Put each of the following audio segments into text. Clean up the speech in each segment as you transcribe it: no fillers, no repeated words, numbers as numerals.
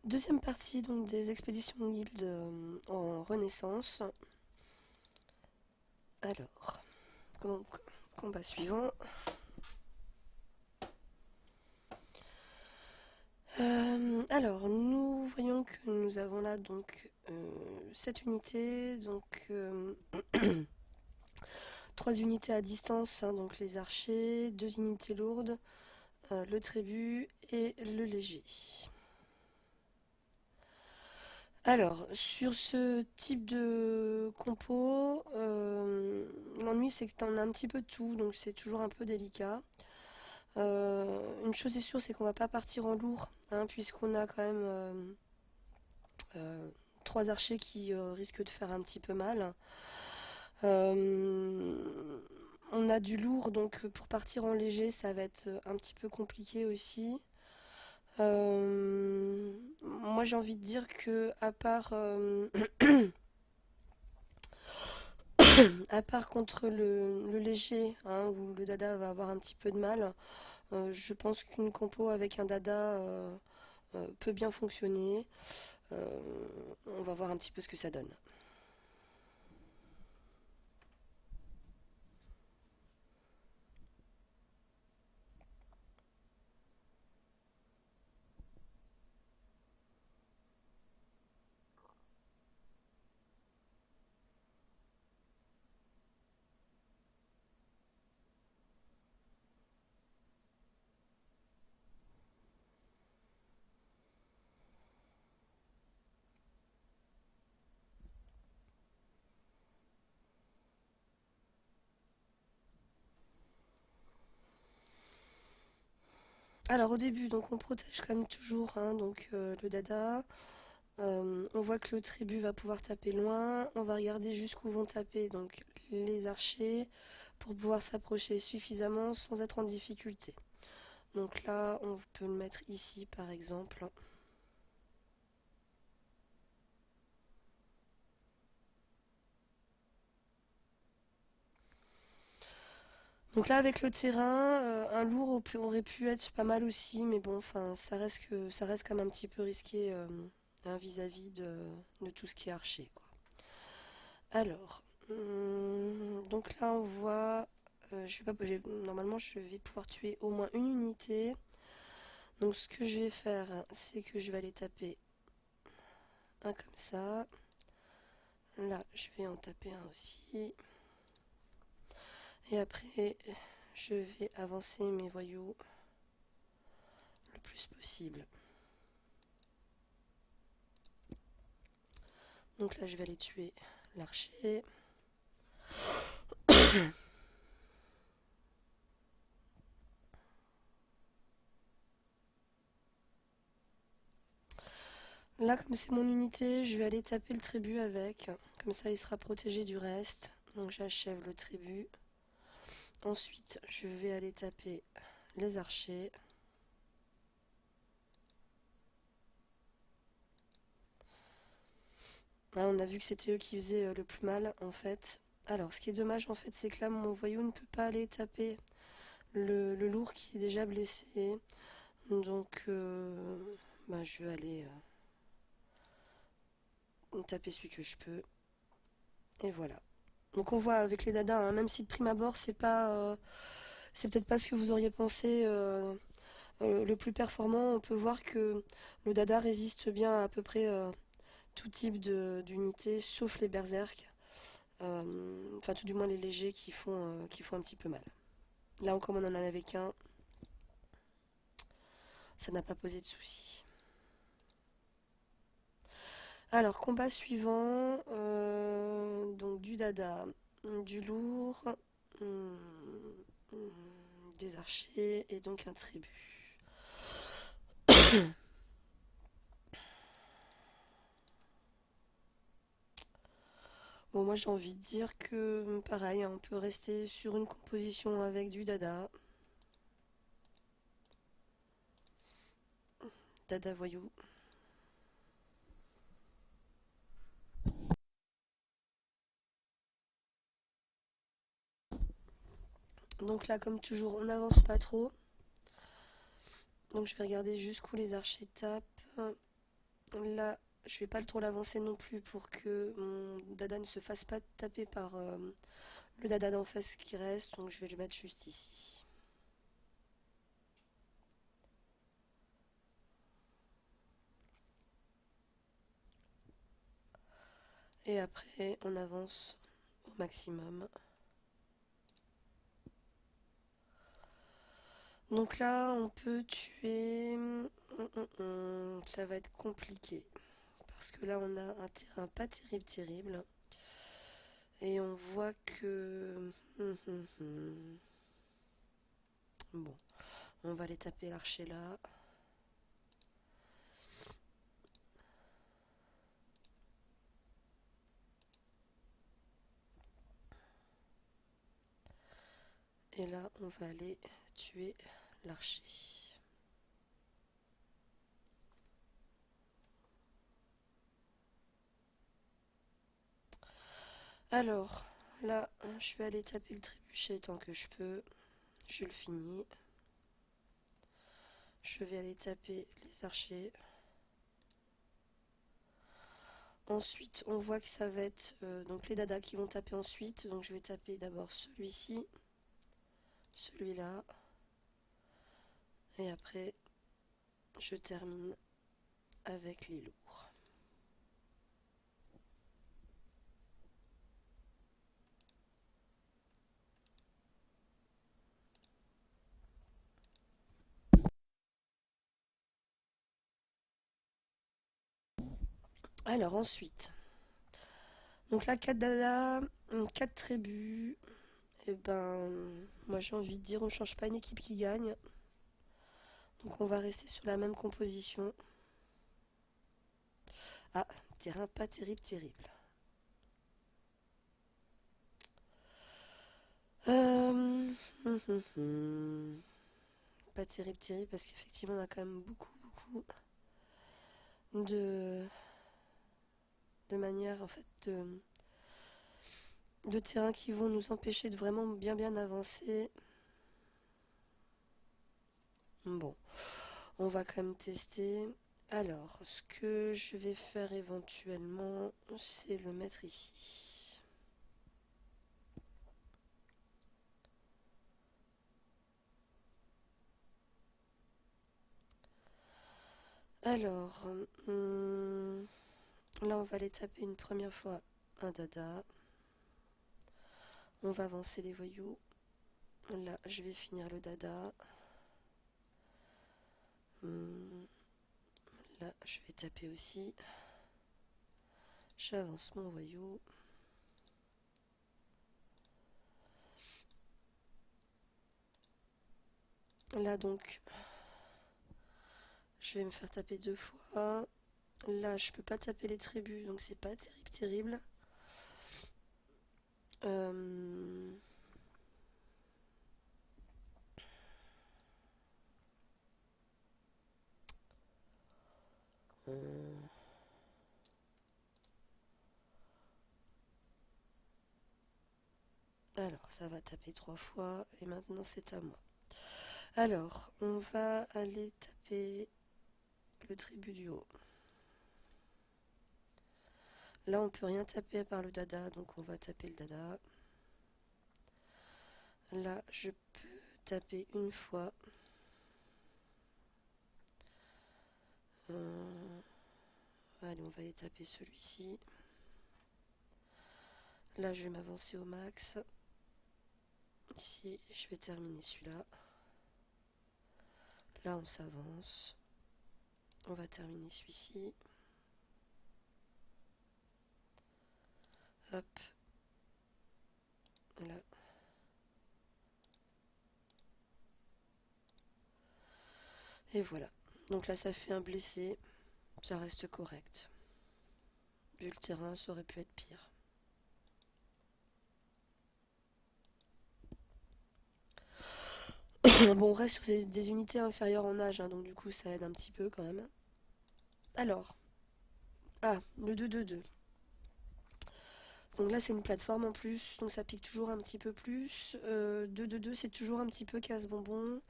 Deuxième partie donc des expéditions guildes en Renaissance. Alors, donc, combat suivant. Alors, nous voyons que nous avons là donc 7 unités, donc 3 unités à distance, hein, donc les archers, 2 unités lourdes, le tribut et le léger. Alors, sur ce type de compo, l'ennui c'est que t'en as un petit peu de tout, donc c'est toujours un peu délicat. Une chose est sûre, c'est qu'on va pas partir en lourd, hein, puisqu'on a quand même euh, 3 archers qui risquent de faire un petit peu mal. On a du lourd, donc pour partir en léger, ça va être un petit peu compliqué aussi. Moi, j'ai envie de dire que à part contre le léger, hein, où le dada va avoir un petit peu de mal, je pense qu'une compo avec un dada peut bien fonctionner. Euh, on va voir un petit peu ce que ça donne. Alors au début, donc on protège quand même toujours, hein, donc le dada. On voit que le tribut va pouvoir taper loin. On va regarder jusqu'où vont taper donc les archers pour pouvoir s'approcher suffisamment sans être en difficulté. Donc là, on peut le mettre ici par exemple. Donc là, avec le terrain, un lourd aurait pu être pas mal aussi, mais bon, enfin, ça reste quand même un petit peu risqué hein, vis-à-vis de tout ce qui est archer, quoi. Alors, donc là, on voit, je vais pas, normalement, je vais pouvoir tuer au moins une unité. Donc, ce que je vais faire, c'est que je vais aller taper un comme ça. Là, je vais en taper un aussi. Et après, je vais avancer mes voyous le plus possible. Donc là, je vais aller tuer l'archer. Là, comme c'est mon unité, je vais aller taper le tribut avec. Comme ça, il sera protégé du reste. Donc j'achève le tribut. Ensuite, je vais aller taper les archers. Là, on a vu que c'était eux qui faisaient le plus mal, en fait. Alors, ce qui est dommage, en fait, c'est que là, mon voyou ne peut pas aller taper le lourd qui est déjà blessé. Donc, bah, je vais aller taper celui que je peux. Et voilà. Donc on voit avec les dadas, hein, même si de prime abord c'est peut-être pas ce que vous auriez pensé le plus performant, on peut voir que le dada résiste bien à peu près tout type d'unité, sauf les berserk, enfin tout du moins les légers qui font un petit peu mal. Là comme on en avait qu'un, ça n'a pas posé de soucis. Alors combat suivant, donc du dada, du lourd, hum, hum, des archers et donc un tribut. Bon, moi j'ai envie de dire que pareil, hein, on peut rester sur une composition avec du dada. Dada voyou. Donc là, comme toujours, on n'avance pas trop. Donc je vais regarder jusqu'où les archers tapent. Là, je vais pas trop l'avancer non plus pour que mon dada ne se fasse pas taper par le dada d'en face qui reste, donc je vais le mettre juste ici. Et après, on avance au maximum. Donc là, on peut tuer. Ça va être compliqué. Parce que là, on a un terrain pas terrible, terrible. Et on voit que... Bon, on va aller taper l'archer là. Et là, on va aller tuer l'archer. Alors, là, je vais aller taper le trébuchet tant que je peux. Je le finis. Je vais aller taper les archers. Ensuite, on voit que ça va être donc les dadas qui vont taper ensuite. Donc je vais taper d'abord celui-ci, celui-là, et après je termine avec les lourds. Alors ensuite, donc là 4 dadas, 4 tribus. Et ben, moi j'ai envie de dire on change pas une équipe qui gagne. Donc on va rester sur la même composition. Ah, terrain pas terrible, terrible. Euh, Pas terrible, terrible, parce qu'effectivement, on a quand même beaucoup, beaucoup de, de manières, en fait, de terrains qui vont nous empêcher de vraiment bien, bien avancer. Bon, on va quand même tester. Alors, ce que je vais faire éventuellement, c'est le mettre ici. Alors, là, on va aller taper une première fois un dada. On va avancer les voyous. Là, je vais finir le dada. Là, je vais taper aussi. J'avance mon voyou. Là, donc, je vais me faire taper 2 fois. Là, je peux pas taper les tribus, donc c'est pas terrible, terrible. Euh, euh, Alors, ça va taper 3 fois, et maintenant c'est à moi. Alors, on va aller taper le tribut du haut. Là, on peut rien taper par le dada, donc on va taper le dada. Là, je peux taper une fois. Allez, on va aller taper celui-ci. Là, je vais m'avancer au max. Ici, je vais terminer celui-là. Là, on s'avance. On va terminer celui-ci. Hop. Là. Et voilà. Donc là, ça fait un blessé. Ça reste correct. Vu le terrain, ça aurait pu être pire. Bon, on reste sur des unités inférieures en âge, hein, donc du coup, ça aide un petit peu quand même. Alors. Ah, le 2-2-2. Donc là, c'est une plateforme en plus, donc ça pique toujours un petit peu plus. 2-2-2, c'est toujours un petit peu casse-bonbon.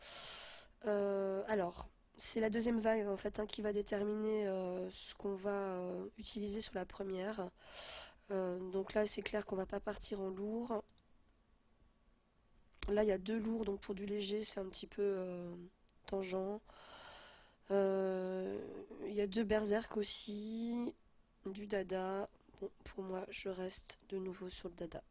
Alors, C'est la deuxième vague en fait, hein, qui va déterminer ce qu'on va utiliser sur la première. Donc là, c'est clair qu'on va pas partir en lourd. Là, il y a deux lourds, donc pour du léger, c'est un petit peu tangent. Euh, Il y a deux berserk aussi, du dada. Bon, pour moi, je reste de nouveau sur le dada.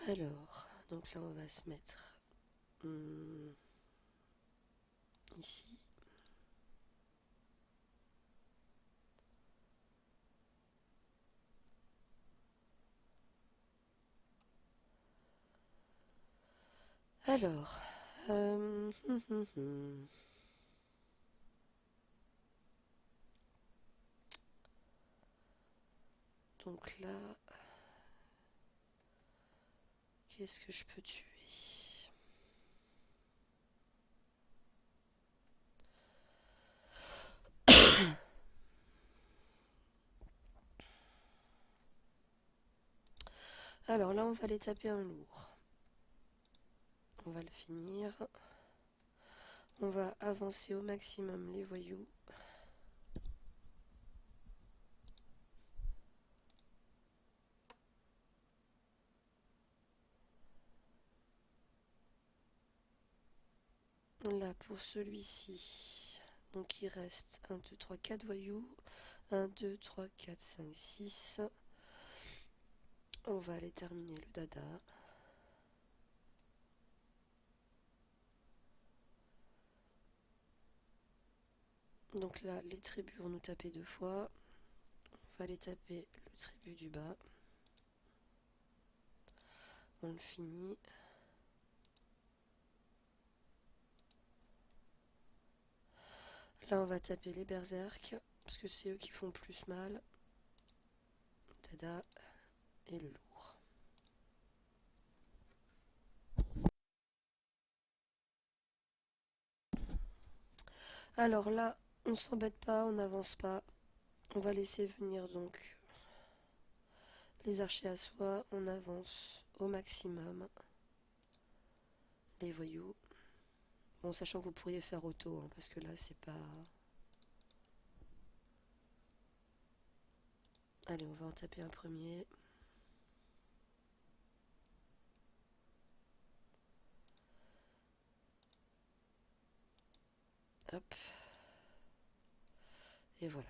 Alors, donc là, on va se mettre ici. Alors, euh, hum, hum, hum. Donc là, qu'est-ce que je peux tuer? Alors là, on va aller taper un lourd. On va le finir. On va avancer au maximum les voyous. Là, pour celui-ci, donc il reste 1, 2, 3, 4 voyous. 1, 2, 3, 4, 5, 6. On va aller terminer le dada. Donc là, les tribus vont nous taper deux fois. On va aller taper le tribut du bas. On le finit. Là, on va taper les berserk, parce que c'est eux qui font plus mal. Dada et le lourd. Alors là, on s'embête pas, on n'avance pas. On va laisser venir donc les archers à soie. On avance au maximum les voyous. Bon, sachant que vous pourriez faire auto, hein, parce que là, c'est pas... Allez, on va en taper un premier. Hop. Et voilà.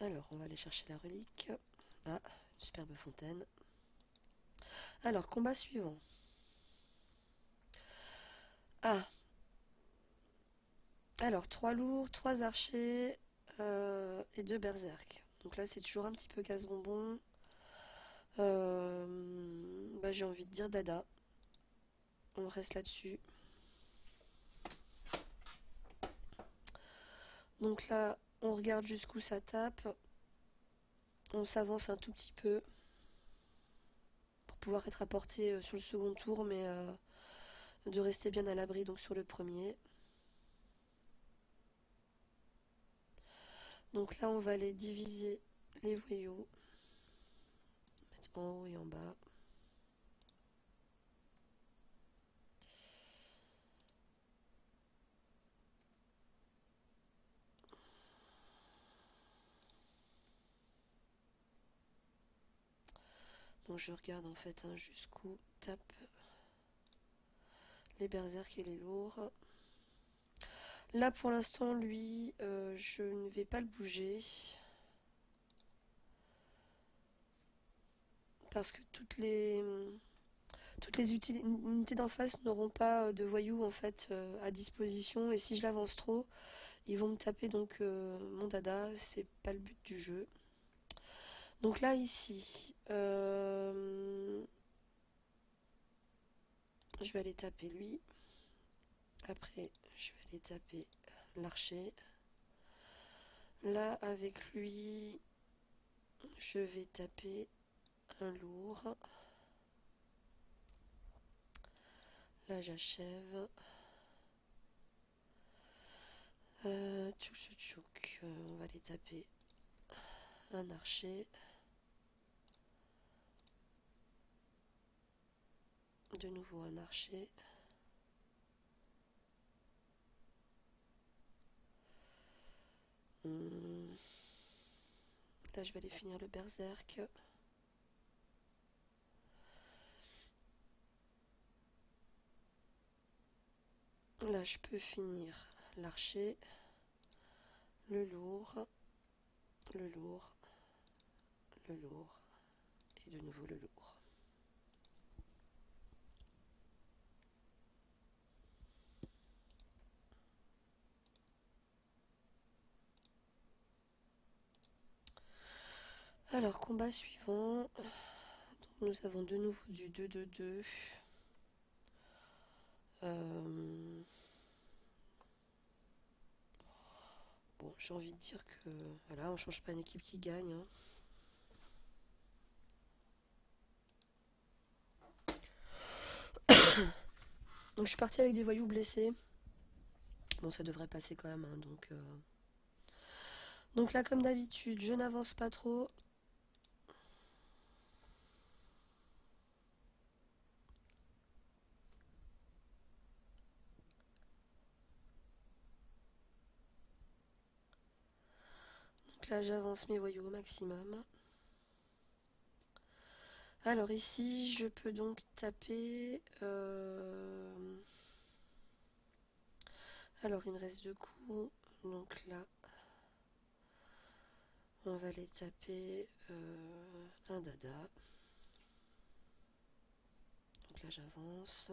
Alors, on va aller chercher la relique. Ah, une superbe fontaine. Alors, combat suivant. Ah, alors, trois lourds, trois archers et deux berserk. Donc là, c'est toujours un petit peu casse-bonbon. Bah, j'ai envie de dire dada. On reste là-dessus. Donc là, on regarde jusqu'où ça tape. On s'avance un tout petit peu pour pouvoir être à portée sur le second tour, mais de rester bien à l'abri donc sur le premier. Donc là, on va aller diviser les voyous, mettre en haut et en bas. Donc je regarde en fait hein, jusqu'où tapent les berserk et les lourds. Là pour l'instant, lui, je ne vais pas le bouger parce que toutes les unités d'en face n'auront pas de voyous en fait à disposition et si je l'avance trop, ils vont me taper donc mon dada, c'est pas le but du jeu. Donc là ici, je vais aller taper lui. Après, je vais aller taper l'archer. Là avec lui, je vais taper un lourd. Là j'achève. Tchouk tchouk tchouk. On va les taper un archer. De nouveau un archer. Là je vais aller finir le berserk. Là je peux finir l'archer, le lourd, le lourd, le lourd et de nouveau le lourd. Alors combat suivant. Donc, nous avons de nouveau du 2-2-2. Bon, j'ai envie de dire que voilà, on change pas une équipe qui gagne, hein. Donc je suis partie avec des voyous blessés. Bon, ça devrait passer quand même, hein, donc là, comme d'habitude, je n'avance pas trop. Donc là, j'avance mes voyous au maximum. Alors ici, je peux donc taper... Alors, il me reste 2 coups. Donc là, on va les taper un dada. Donc là, j'avance.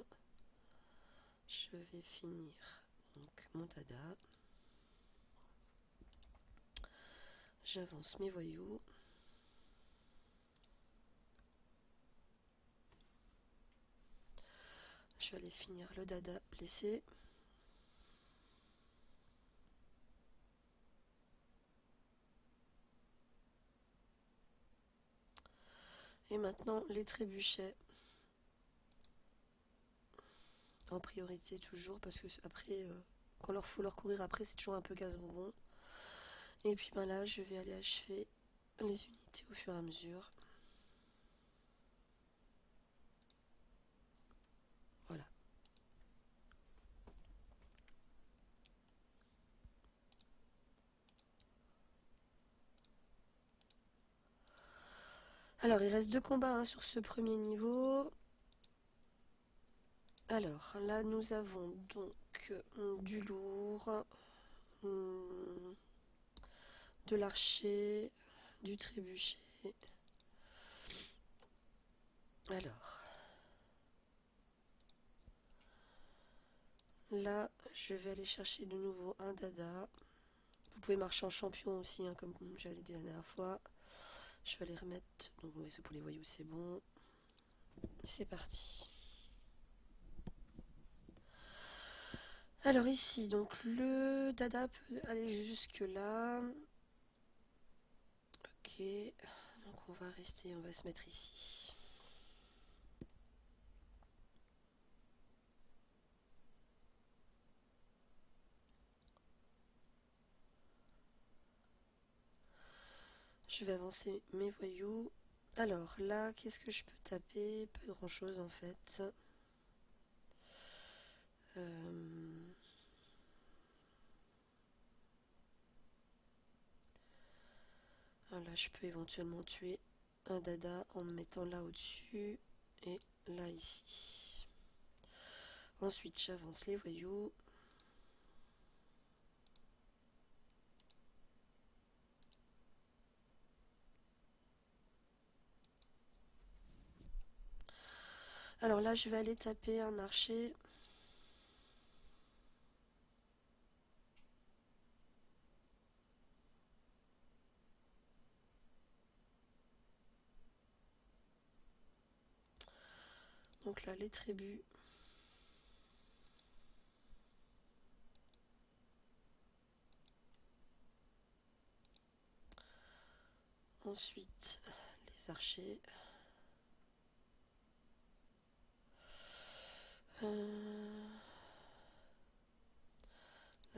Je vais finir donc mon dada. J'avance mes voyous. Je vais aller finir le dada blessé. Et maintenant, les trébuchets. En priorité toujours, parce que après, quand il faut leur courir après, c'est toujours un peu casse-bonbon. Et puis ben là, je vais aller achever les unités au fur et à mesure. Voilà. Alors, il reste 2 combats hein, sur ce premier niveau. Alors, là, nous avons donc du lourd, de l'archer, du trébuchet. Alors, là, je vais aller chercher de nouveau un dada. Vous pouvez marcher en champion aussi, hein, comme j'avais dit la dernière fois. Je vais aller remettre. Donc, c'est pour les voyous, c'est bon. C'est parti. Alors ici, donc le dada peut aller jusque là. Ok. Donc on va rester, on va se mettre ici. Je vais avancer mes voyous. Alors là, qu'est-ce que je peux taper? Pas grand chose en fait. Là, je peux éventuellement tuer un dada en me mettant là au-dessus et là ici. Ensuite, j'avance les voyous. Alors là, je vais aller taper un archer. Donc là, les tribus. Ensuite, les archers.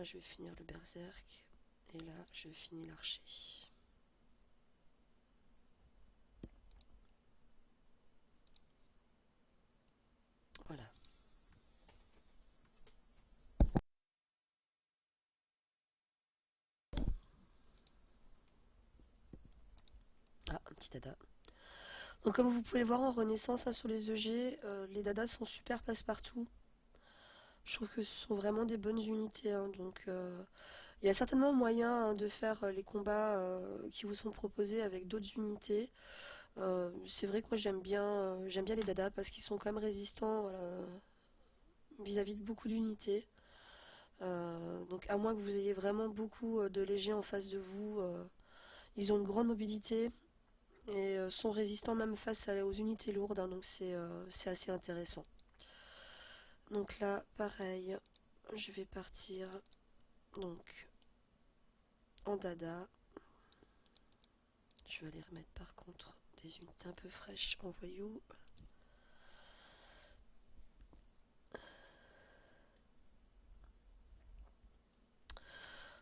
là je vais finir le berserk. Et là je finis l'archer. Voilà. Ah, un petit dada. Donc comme vous pouvez le voir en Renaissance hein, sur les EG, les dadas sont super passe-partout. Je trouve que ce sont vraiment des bonnes unités. Hein, donc il y a certainement moyen hein, de faire les combats qui vous sont proposés avec d'autres unités. C'est vrai que moi j'aime bien les dadas parce qu'ils sont quand même résistants vis-à-vis de beaucoup d'unités. Donc à moins que vous ayez vraiment beaucoup de légers en face de vous, ils ont une grande mobilité et sont résistants même aux unités lourdes. Hein, donc c'est assez intéressant. Donc là, pareil, je vais partir donc en dada. Je vais aller remettre par contre des unités un peu fraîches en voyou.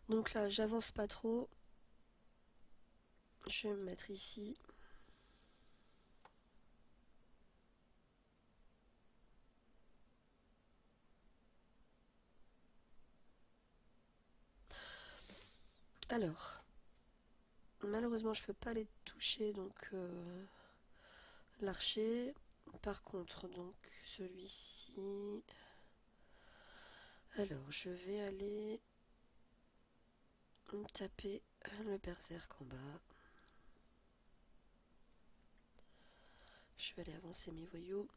Donc là, j'avance pas trop. Je vais me mettre ici. Alors, malheureusement, je peux pas les toucher, donc l'archer. Par contre, donc celui-ci. Alors, je vais aller taper le berserk en bas. Je vais aller avancer mes voyous.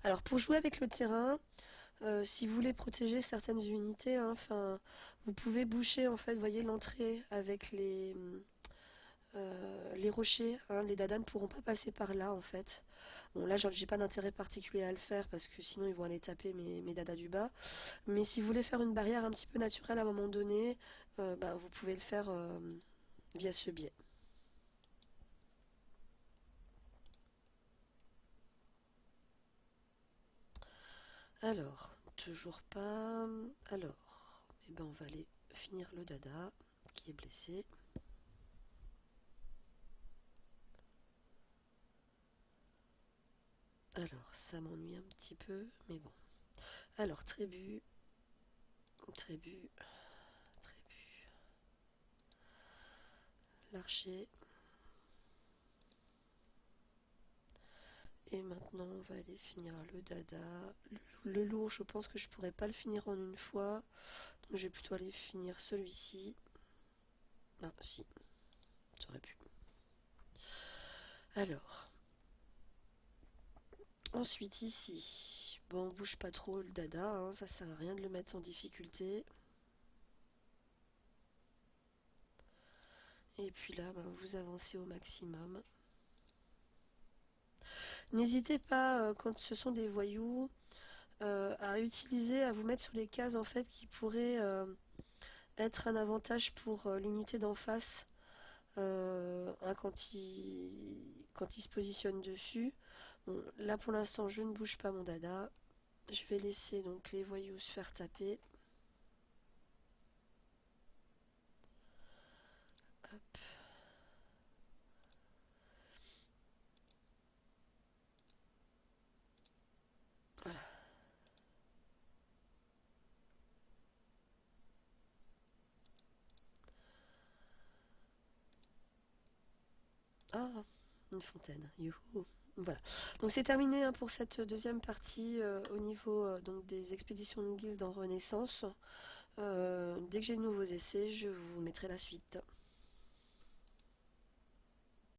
Alors, pour jouer avec le terrain, si vous voulez protéger certaines unités, hein, vous pouvez boucher en fait, voyez l'entrée avec les rochers. Hein, les dadas ne pourront pas passer par là en fait. Bon là j'ai pas d'intérêt particulier à le faire parce que sinon ils vont aller taper mes dadas du bas. Mais si vous voulez faire une barrière un petit peu naturelle à un moment donné, vous pouvez le faire via ce biais. Alors, toujours pas. Alors, on va aller finir le dada qui est blessé. Alors, ça m'ennuie un petit peu, mais bon. Alors, trébu, trébu, trébu, l'archer. Et maintenant, on va aller finir le dada. Le lourd, je pense que je pourrais pas le finir en une fois. Donc, je vais plutôt aller finir celui-ci. Ah, si, ça aurait pu. Alors, ensuite ici. Bon, on bouge pas trop le dada, hein, ça sert à rien de le mettre en difficulté. Et puis là, vous avancez au maximum. N'hésitez pas, quand ce sont des voyous, à vous mettre sur les cases en fait qui pourraient être un avantage pour l'unité d'en face hein, quand il se positionne dessus. Bon, là pour l'instant je ne bouge pas mon dada. Je vais laisser donc les voyous se faire taper. Hop. Voilà. Ah, une fontaine. Youhou. Voilà. Donc c'est terminé hein, pour cette deuxième partie au niveau donc des expéditions de guilde en Renaissance. Dès que j'ai de nouveaux essais, je vous mettrai la suite.